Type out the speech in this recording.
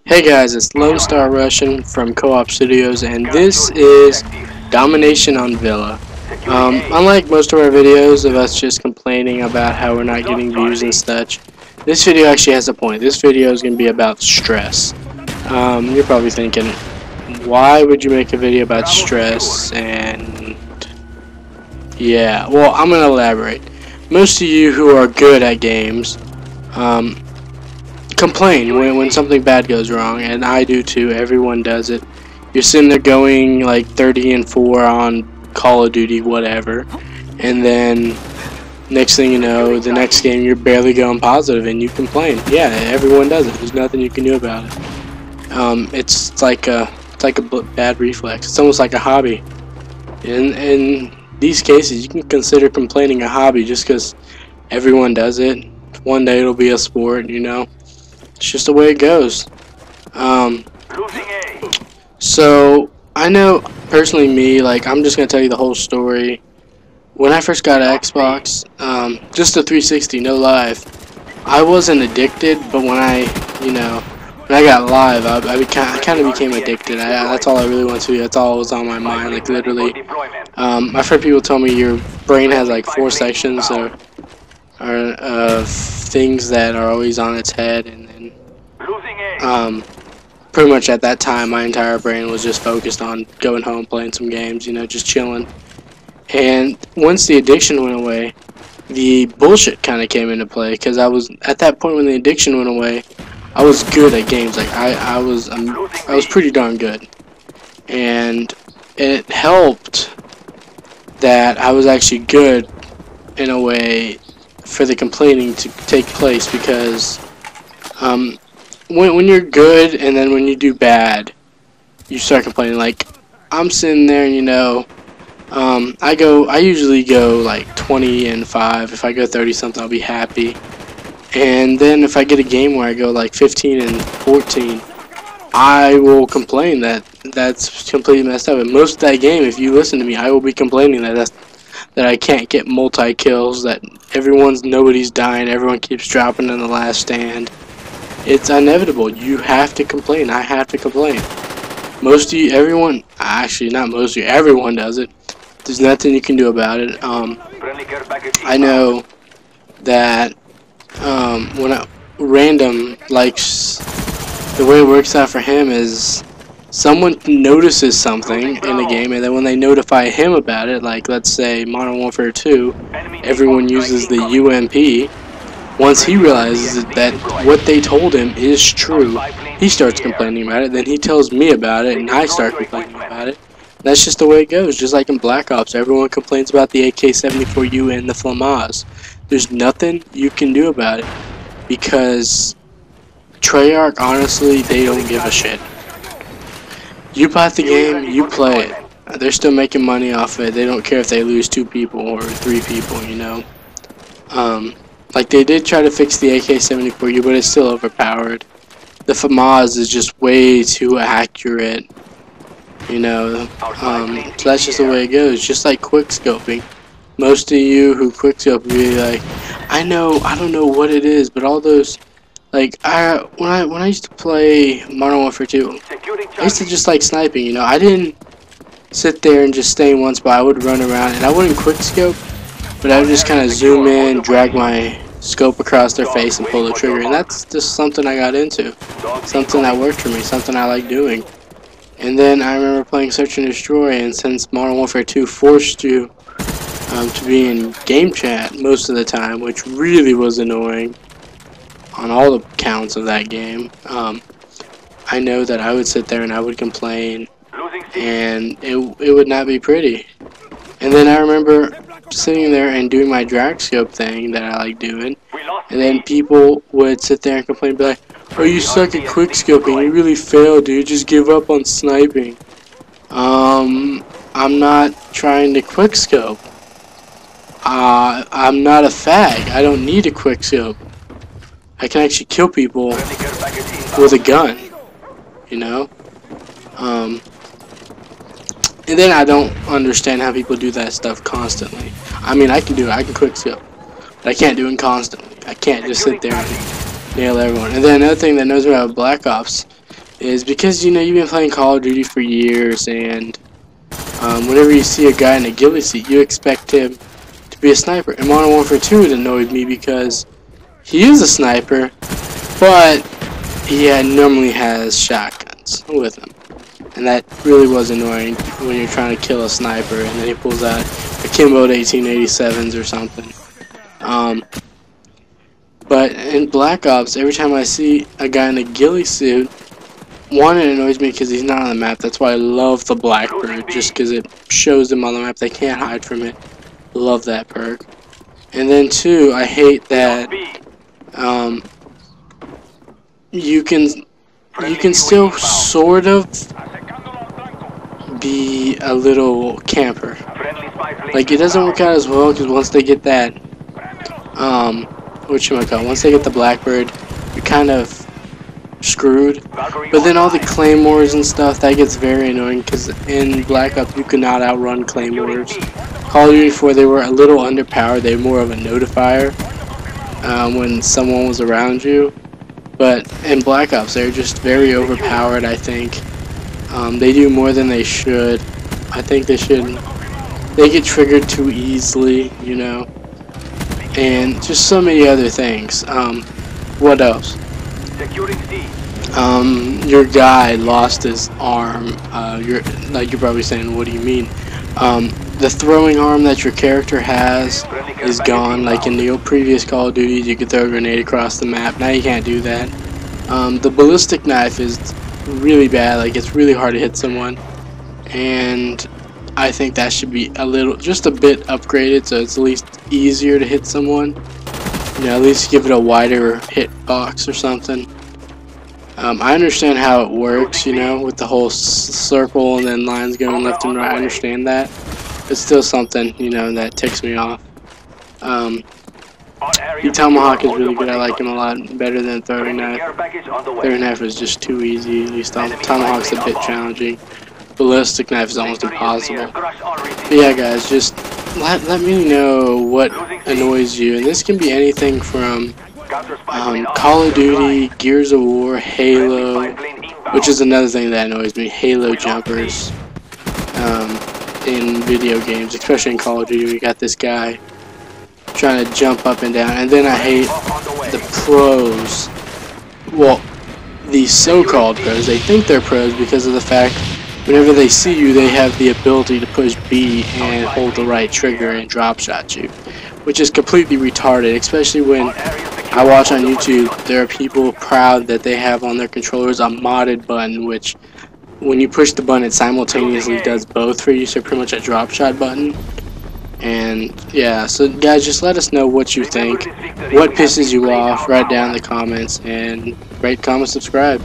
Hey guys, it's LoneStarRussian from Co-op Studios, and this is Domination on Villa. Unlike most of our videos of us just complaining about how we're not getting views and such, this video actually has a point. This video is going to be about stress. You're probably thinking, why would you make a video about stress? And yeah, well, I'm going to elaborate. Most of you who are good at games, complain when something bad goes wrong, and I do too. Everyone does it. You're sitting there going like 30-4 on Call of Duty, whatever, and then next thing you know, the next game you're barely going positive, and you complain. Yeah, everyone does it. There's nothing you can do about it. It's like a bad reflex. It's almost like a hobby. In these cases, you can consider complaining a hobby just because everyone does it. One day it'll be a sport, you know. It's just the way it goes. So I know personally me, like, I'm just gonna tell you the whole story. When I first got an Xbox, just a 360, no live, I wasn't addicted, but when I got live, I kind of became addicted. That's all I really want to do. That's all was on my mind, like literally. I've heard people tell me your brain has like 4 sections of things that are always on its head, and then pretty much at that time my entire brain was just focused on going home, playing some games, you know, just chilling. And once the addiction went away, the bullshit kind of came into play, because I was at that point when the addiction went away, I was good at games. Like I was pretty darn good, and it helped that I was actually good in a way for the complaining to take place, because when you're good and then when you do bad, you start complaining. Like, I'm sitting there, and you know, I usually go like 20-5. If I go 30-something, I'll be happy. And then if I get a game where I go like 15-14, I will complain that that's completely messed up. And most of that game, if you listen to me, I will be complaining that I can't get multi-kills, that nobody's dying, everyone keeps dropping in the last stand. It's inevitable. You have to complain. I have to complain. Most of you, everyone, actually not most of you, everyone does it. There's nothing you can do about it. I know that when Random likes, the way it works out for him is someone notices something in the game, and then when they notify him about it, like let's say Modern Warfare 2, everyone uses the UMP. Once he realizes that what they told him is true, he starts complaining about it. Then he tells me about it, and I start complaining about it. That's just the way it goes. Just like in Black Ops, everyone complains about the AK-74U and the FLAMAS. There's nothing you can do about it, because Treyarch, honestly, they don't give a shit. You bought the game, you play it. They're still making money off it. They don't care if they lose 2 people or 3 people, you know. Like, they did try to fix the AK-74U, but it's still overpowered. The FAMAS is just way too accurate, you know. So that's just the way it goes. Just like quickscoping. Most of you who quickscope will be like, I don't know what it is, but all those, like, when I used to play Modern Warfare 2, I used to just like sniping, you know. I didn't sit there and just stay in one spot. I would run around, and I wouldn't quickscope, but I would just kind of zoom in, drag my scope across their face, and pull the trigger. And that's just something I got into, something that worked for me, something I like doing. And then I remember playing Search and Destroy, and since Modern Warfare 2 forced you to be in game chat most of the time, which really was annoying on all the counts of that game, I know that I would sit there and I would complain, and it would not be pretty. And then I remember sitting there and doing my drag scope thing that I like doing, and then people would sit there and complain, be like, oh, you suck at quickscoping, you really failed, dude, just give up on sniping. I'm not trying to quickscope. I'm not a fag. I don't need a quickscope. I can actually kill people with a gun, you know. And then I don't understand how people do that stuff constantly. I mean, I can do it. I can quickscope, but I can't do it constantly. I can't just sit there and nail everyone. And then another thing that knows me about Black Ops is because you've been playing Call of Duty for years, and whenever you see a guy in a ghillie suit, you expect him to be a sniper. In Modern Warfare 2, it annoyed me because he is a sniper, but he normally has shotguns with him, and that really was annoying when you're trying to kill a sniper, and then he pulls out a Kimbo 1887s or something. But in Black Ops, every time I see a guy in a ghillie suit, one, it annoys me because he's not on the map. That's why I love the Blackbird, just because it shows them on the map. They can't hide from it. Love that perk. And then two, I hate that you can still sort of be a little camper. Like, it doesn't work out as well because once they get that once they get the Blackbird, you're kind of screwed. But then all the claymores and stuff, that gets very annoying because in Black Ops you could not outrun claymores. Call of Duty 4, they were a little underpowered. They were more of a notifier when someone was around you. But in Black Ops, they're just very overpowered, I think. They do more than they should. I think they should. They get triggered too easily, and just so many other things. What else? Your guy lost his arm. You're probably saying, what do you mean? The throwing arm that your character has is gone. Like in the previous Call of Duty, you could throw a grenade across the map. Now you can't do that. The ballistic knife is really bad. Like, it's really hard to hit someone, and I think that should be just a bit upgraded, so it's at least easier to hit someone. At least give it a wider hit box or something. I understand how it works, with the whole circle and then lines going left and right. I understand that. It's still something, that ticks me off. The Tomahawk is really good. I like him a lot better than Throwing Knife. Throwing Knife is just too easy. At least Tomahawk's a bit challenging. Ballistic Knife is almost impossible. But yeah, guys, just let me know what annoys you. And this can be anything from Call of Duty, Gears of War, Halo, which is another thing that annoys me. Halo jumpers in video games, especially in Call of Duty. We got this guy trying to jump up and down, and then I hate the pros. Well, the so-called pros. They think they're pros because of the fact whenever they see you, they have the ability to push B and hold the right trigger and drop shot you, which is completely retarded. Especially when I watch on YouTube, there are people proud that they have on their controllers a modded button, which when you push the button, it simultaneously does both for you, so pretty much a drop shot button. And yeah, so guys, just let us know what you think, what pisses you off, write down in the comments, and rate, comment, subscribe.